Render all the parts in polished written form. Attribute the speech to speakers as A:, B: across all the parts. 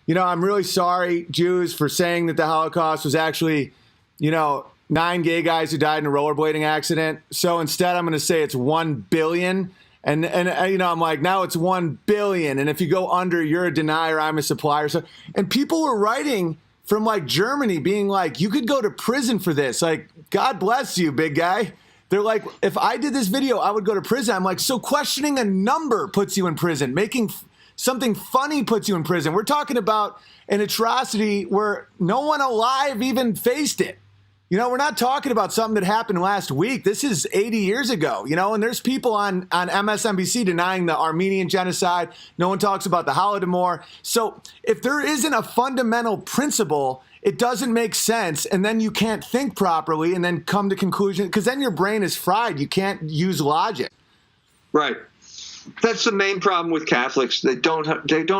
A: I'm really sorry, Jews, for saying that the Holocaust was actually, 9 gay guys who died in a rollerblading accident. So instead, I'm going to say it's 1 billion. And I'm like, now it's 1 billion. And if you go under, you're a denier, I'm a supplier. So, and people were writing from like Germany being like, you could go to prison for this. Like, God bless you, big guy. They're like, if I did this video, I would go to prison. I'm like, so questioning a number puts you in prison. Making something funny puts you in prison. We're talking about an atrocity where no one alive even faced it. We're not talking about something that happened last week. This is 80 years ago, and there's people on MSNBC denying the Armenian genocide. No one talks about the Holodomor. So if there isn't a fundamental principle, it doesn't make sense. And then you can't think properly and then come to conclusion, because then your brain is fried. You can't use logic.
B: Right. That's the main problem with Catholics. They don't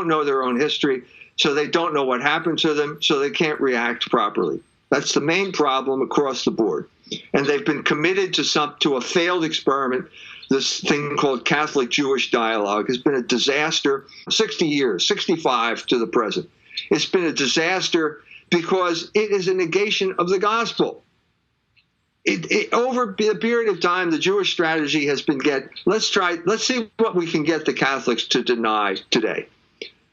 B: know their own history, so they don't know what happened to them, so they can't react properly. That's the main problem across the board. And they've been committed to a failed experiment. This thing called Catholic-Jewish dialogue has been a disaster. 60 years, 65 to the present. It's been a disaster because it is a negation of the gospel. Over a period of time, the Jewish strategy has been let's see what we can get the Catholics to deny today.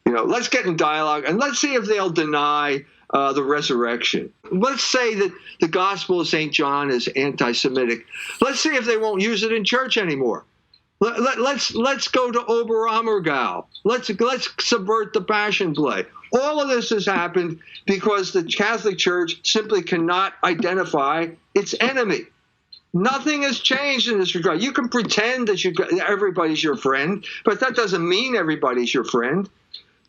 B: Let's get in dialogue and let's see if they'll deny the resurrection. Let's say that the Gospel of St. John is anti-Semitic. Let's see if they won't use it in church anymore. Let's go to Oberammergau. Let's subvert the Passion Play. All of this has happened because the Catholic Church simply cannot identify its enemy. Nothing has changed in this regard. You can pretend that everybody's your friend, but that doesn't mean everybody's your friend.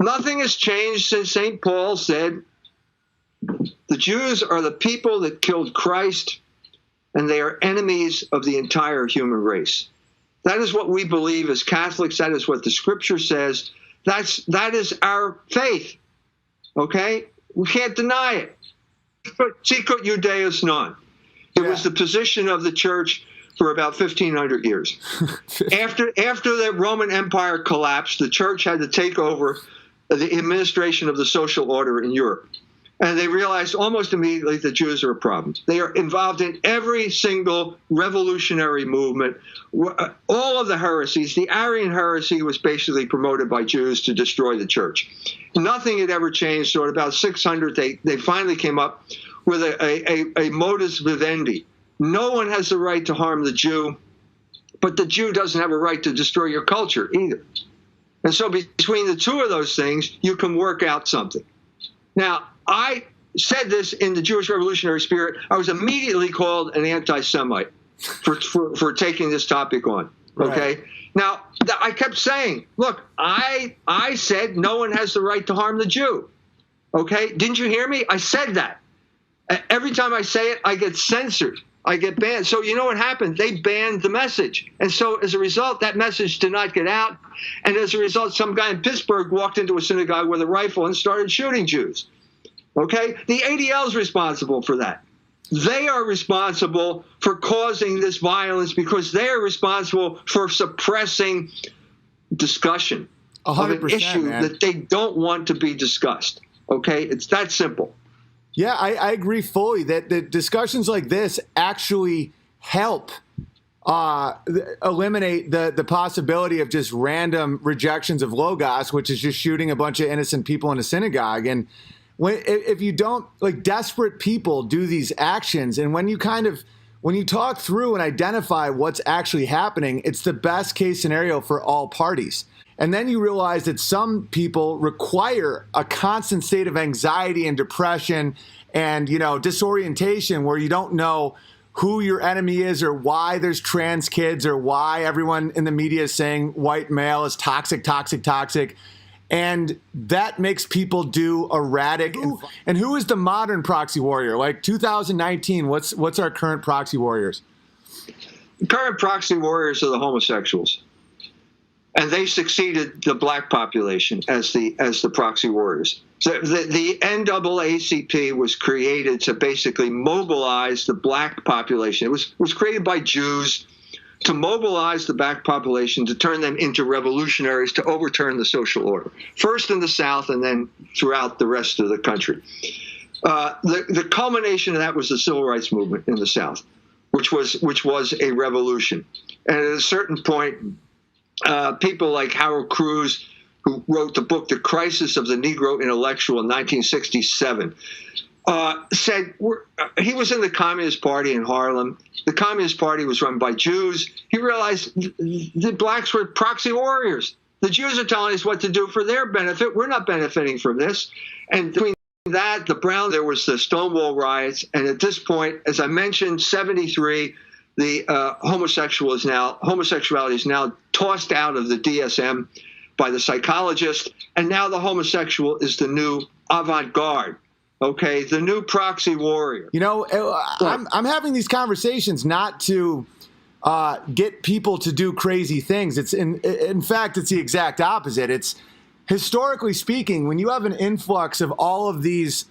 B: Nothing has changed since St. Paul said, the Jews are the people that killed Christ, and they are enemies of the entire human race. That is what we believe as Catholics. That is what the Scripture says. That is our faith. Okay? We can't deny it. Sicut Judaeus non. It was the position of the Church for about 1,500 years. After the Roman Empire collapsed, the Church had to take over the administration of the social order in Europe. And they realized almost immediately that Jews are a problem. They are involved in every single revolutionary movement. All of the heresies, the Arian heresy was basically promoted by Jews to destroy the church. Nothing had ever changed. So at about 600, they finally came up with a modus vivendi. No one has the right to harm the Jew, but the Jew doesn't have a right to destroy your culture either. And so between the two of those things, you can work out something. Now, I said this in the Jewish revolutionary spirit. I was immediately called an anti-Semite for taking this topic on. Okay. Right. Now, I kept saying, look, I said no one has the right to harm the Jew. Okay. Didn't you hear me? I said that. Every time I say it, I get censored. I get banned. So you know what happened? They banned the message. And so as a result, that message did not get out. And as a result, some guy in Pittsburgh walked into a synagogue with a rifle and started shooting Jews. Okay? The ADL is responsible for that. They are responsible for causing this violence because they are responsible for suppressing discussion
A: 100%,
B: of an issue that they don't want to be discussed. Okay? It's that simple.
A: Yeah, I agree fully that the discussions like this actually help eliminate the possibility of just random rejections of Logos, which is just shooting a bunch of innocent people in a synagogue. And if you don't, like, desperate people do these actions, and when you talk through and identify what's actually happening, it's the best case scenario for all parties. And then you realize that some people require a constant state of anxiety and depression and, disorientation where you don't know who your enemy is or why there's trans kids or why everyone in the media is saying white male is toxic, toxic, toxic. And that makes people do erratic. And who is the modern proxy warrior? Like 2019, what's our current proxy warriors?
B: The current proxy warriors are the homosexuals. And they succeeded the black population as the proxy warriors. So the NAACP was created to basically mobilize the black population. It was created by Jews to mobilize the black population, to turn them into revolutionaries, to overturn the social order, first in the South and then throughout the rest of the country. The culmination of that was the civil rights movement in the South, which was a revolution. And at a certain point, people like Harold Cruz, who wrote the book The Crisis of the Negro Intellectual in 1967, said he was in the Communist Party in Harlem. The Communist Party was run by Jews. He realized the blacks were proxy warriors. The Jews are telling us what to do for their benefit. We're not benefiting from this. And between that, there was the Stonewall riots. And at this point, as I mentioned, 73, the homosexuality is now tossed out of the DSM by the psychologist. And now the homosexual is the new avant-garde. Okay, the new proxy warrior.
A: You know, I'm having these conversations not to get people to do crazy things. It's in fact, it's the exact opposite. It's historically speaking, when you have an influx of all of these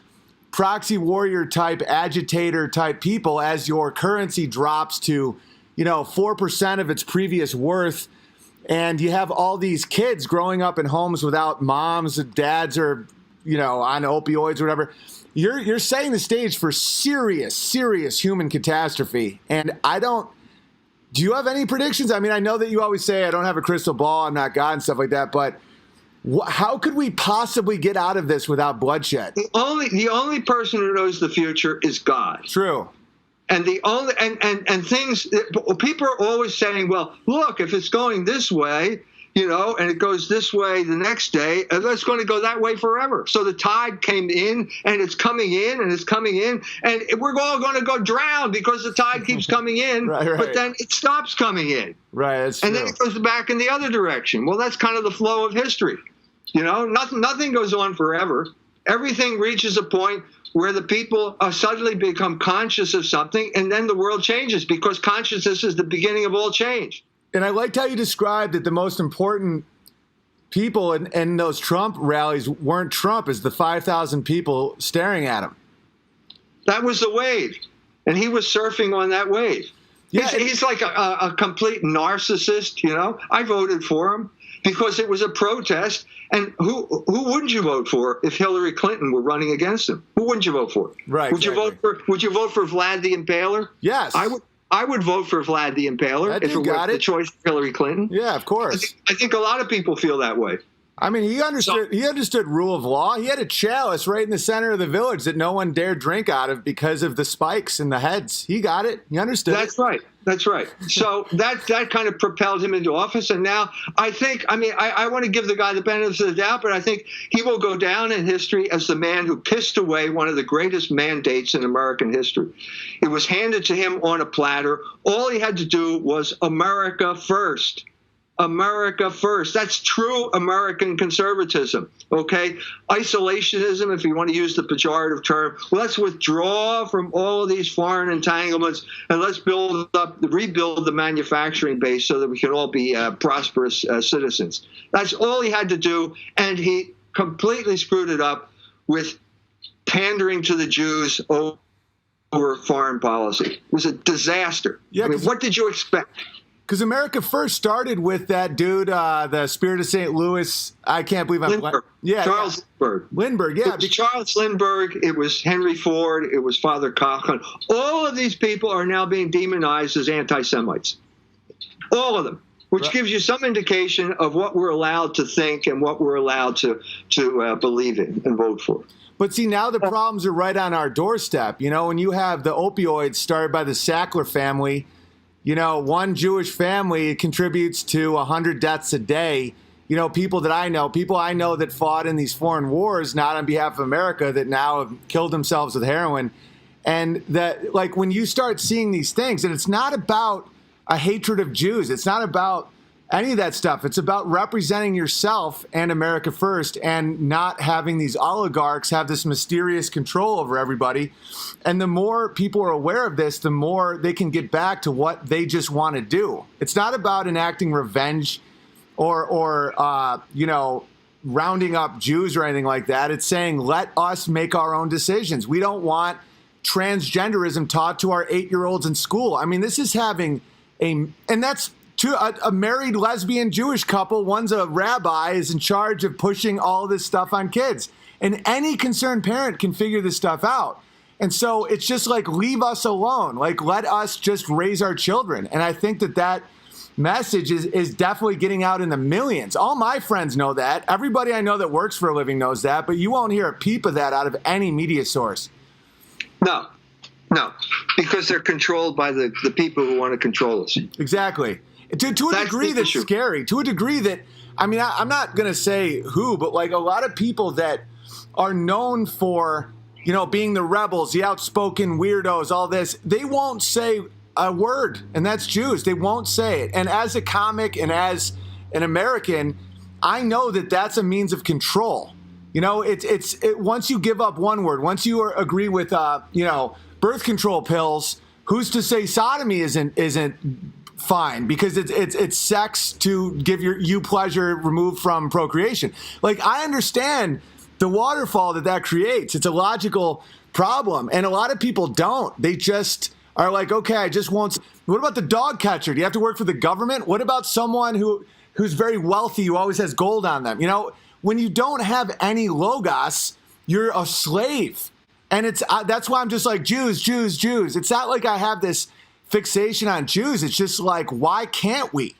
A: proxy warrior type, agitator type people, as your currency drops to, 4% of its previous worth, and you have all these kids growing up in homes without moms, dads, or on opioids or whatever. You're setting the stage for serious human catastrophe. And do you have any predictions? I mean, I know that you always say I don't have a crystal ball, I'm not God and stuff like that, but how could we possibly get out of this without bloodshed?
B: The only person who knows the future is God.
A: True.
B: And people are always saying, well, look, if it's going this way, and it goes this way the next day, and it's going to go that way forever. So the tide came in, and it's coming in, and it's coming in, and we're all going to go drown because the tide keeps coming in,
A: right.
B: But then it stops coming in.
A: Right, that's true.
B: And then it goes back in the other direction. Well, that's kind of the flow of history. Nothing goes on forever. Everything reaches a point where the people suddenly become conscious of something, and then the world changes, because consciousness is the beginning of all change.
A: And I liked how you described that the most important people in those Trump rallies weren't Trump, as the 5,000 people staring at him.
B: That was the wave. And he was surfing on that wave. Yeah, he's like a complete narcissist, I voted for him because it was a protest. And who wouldn't you vote for if Hillary Clinton were running against him? Who wouldn't you vote for?
A: Right.
B: Would you vote for Vlad the Impaler?
A: Yes.
B: I would vote for Vlad the Impaler if it were the choice of Hillary Clinton.
A: Yeah, of course.
B: I think a lot of people feel that way.
A: I mean, he understood rule of law. He had a chalice right in the center of the village that no one dared drink out of because of the spikes in the heads. He got it. He understood.
B: That's right. That's right. So that kind of propelled him into office. And now I want to give the guy the benefit of the doubt, but I think he will go down in history as the man who pissed away one of the greatest mandates in American history. It was handed to him on a platter. All he had to do was America first. America first. That's true American conservatism, okay? Isolationism, if you want to use the pejorative term. Let's withdraw from all of these foreign entanglements and let's rebuild the manufacturing base so that we can all be prosperous citizens. That's all he had to do, and he completely screwed it up with pandering to the Jews over foreign policy. It was a disaster.
A: Yeah,
B: what did you expect?
A: Because America first started with that dude, the Spirit of St. Louis. I can't believe I'm.
B: Lindbergh.
A: Charles
B: Lindbergh.
A: Lindbergh, yeah.
B: It was Charles Lindbergh. It was Henry Ford. It was Father Coughlin. All of these people are now being demonized as anti-Semites. All of them, which gives you some indication of what we're allowed to think and what we're allowed to believe in and vote for.
A: But see, now the problems are right on our doorstep. When you have the opioids started by the Sackler family. One Jewish family contributes to 100 deaths a day. People I know that fought in these foreign wars, not on behalf of America, that now have killed themselves with heroin. And that, like, when you start seeing these things, and it's not about a hatred of Jews. It's not about any of that stuff. It's about representing yourself and America first, and not having these oligarchs have this mysterious control over everybody. And the more people are aware of this, the more they can get back to what they just want to do. It's not about enacting revenge or rounding up Jews or anything like that. It's saying, let us make our own decisions. We don't want transgenderism taught to our 8-year-olds in school. I mean, this is having and that's a married lesbian Jewish couple. One's a rabbi, is in charge of pushing all this stuff on kids. And any concerned parent can figure this stuff out. And so it's just like, leave us alone. Like, let us just raise our children. And I think that message is definitely getting out in the millions. All my friends know that. Everybody I know that works for a living knows that. But you won't hear a peep of that out of any media source.
B: No, because they're controlled by the people who want to control us.
A: Exactly. To a degree that's scary. To a degree that, I mean, I'm not going to say who, but like a lot of people that are known for, you know, being the rebels, the outspoken weirdos, all this, they won't say a word, and that's Jews. They won't say it. And as a comic and as an American, I know that that's a means of control. You know, it's once you give up one word, once you agree with, birth control pills, who's to say sodomy isn't fine because it's sex to give you pleasure removed from procreation. Like, I understand the waterfall that creates. It's a logical problem, and a lot of people don't. They just are like, okay, I just won't. What about the dog catcher? Do you have to work for the government? What about someone who's very wealthy, who always has gold on them? You know, when you don't have any logos, you're a slave. And that's why I'm just like, Jews, Jews, Jews. It's not like I have this fixation on Jews. It's just like, why can't we?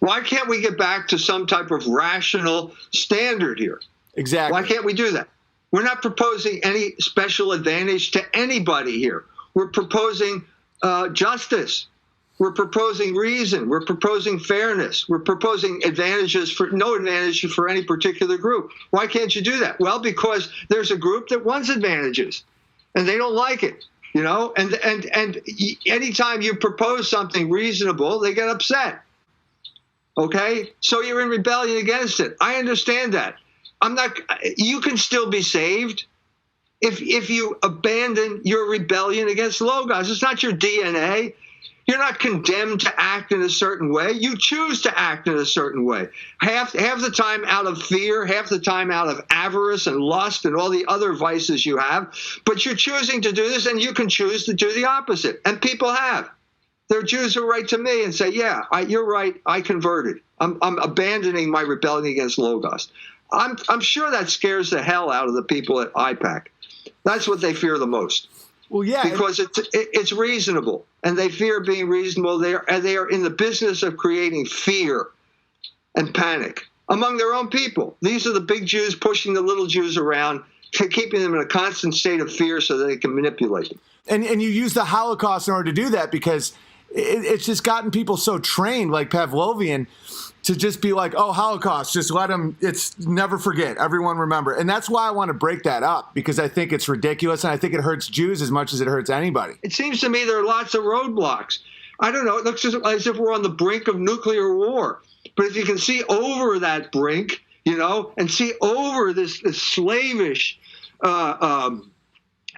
B: Why can't we get back to some type of rational standard here?
A: Exactly.
B: Why can't we do that? We're not proposing any special advantage to anybody here. We're proposing justice. We're proposing reason. We're proposing fairness. We're proposing no advantage for any particular group. Why can't you do that? Well, because there's a group that wants advantages, and they don't like it. You know, and anytime you propose something reasonable, they get upset. Okay, so you're in rebellion against it. I understand that. You can still be saved if you abandon your rebellion against Logos. It's not your DNA. You're not condemned to act in a certain way. You choose to act in a certain way. Half the time out of fear, half the time out of avarice and lust and all the other vices you have. But you're choosing to do this, and you can choose to do the opposite. And people have. There are Jews who write to me and say, yeah, you're right, I converted. I'm abandoning my rebellion against Logos. I'm sure that scares the hell out of the people at IPAC. That's what they fear the most.
A: Well, yeah,
B: because it's reasonable, and they fear being reasonable. They are in the business of creating fear and panic among their own people. These are the big Jews pushing the little Jews around, keeping them in a constant state of fear so that they can manipulate them.
A: And you use the Holocaust in order to do that because it's just gotten people so trained, like Pavlovian, to just be like, oh, Holocaust, just let them, it's never forget, everyone remember. And that's why I want to break that up, because I think it's ridiculous, and I think it hurts Jews as much as it hurts anybody.
B: It seems to me there are lots of roadblocks. I don't know, it looks as if we're on the brink of nuclear war. But if you can see over that brink, you know, and see over this slavish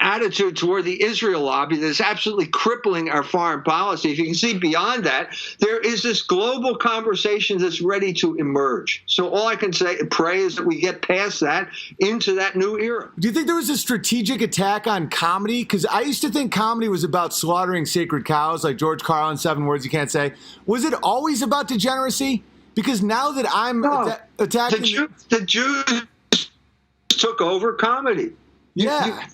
B: attitude toward the Israel lobby that is absolutely crippling our foreign policy. If you can see beyond that, there is this global conversation that's ready to emerge. So all I can say and pray is that we get past that into that new era.
A: Do you think there was a strategic attack on comedy? Because I used to think comedy was about slaughtering sacred cows, like George Carlin, 7 words you can't say. Was it always about degeneracy? Because now that I'm attacking...
B: The Jews took over comedy.
A: Yeah.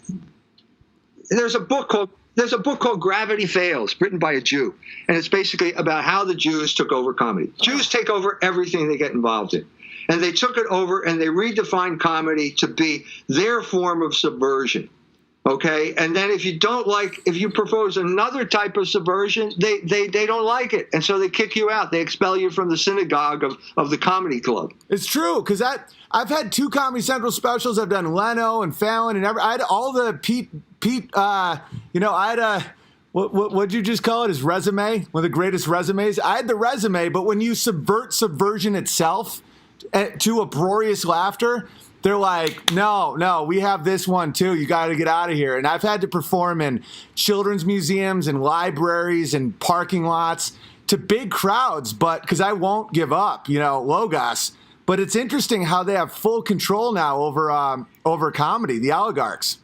B: There's a book called Gravity Fails, written by a Jew, and it's basically about how the Jews took over comedy. Jews take over everything they get involved in, and they took it over and they redefined comedy to be their form of subversion. Okay, and then if you propose another type of subversion, they don't like it, and so they kick you out. They expel you from the synagogue of the comedy club.
A: It's true, because I've had 2 Comedy Central specials. I've done Leno and Fallon, and I had all the Pete. I had what'd you just call it? His resume, one of the greatest resumes. I had the resume, but when you subvert subversion itself to uproarious laughter, they're like, no, we have this one too. You got to get out of here. And I've had to perform in children's museums and libraries and parking lots to big crowds, but because I won't give up, Logos. But it's interesting how they have full control now over comedy, the oligarchs.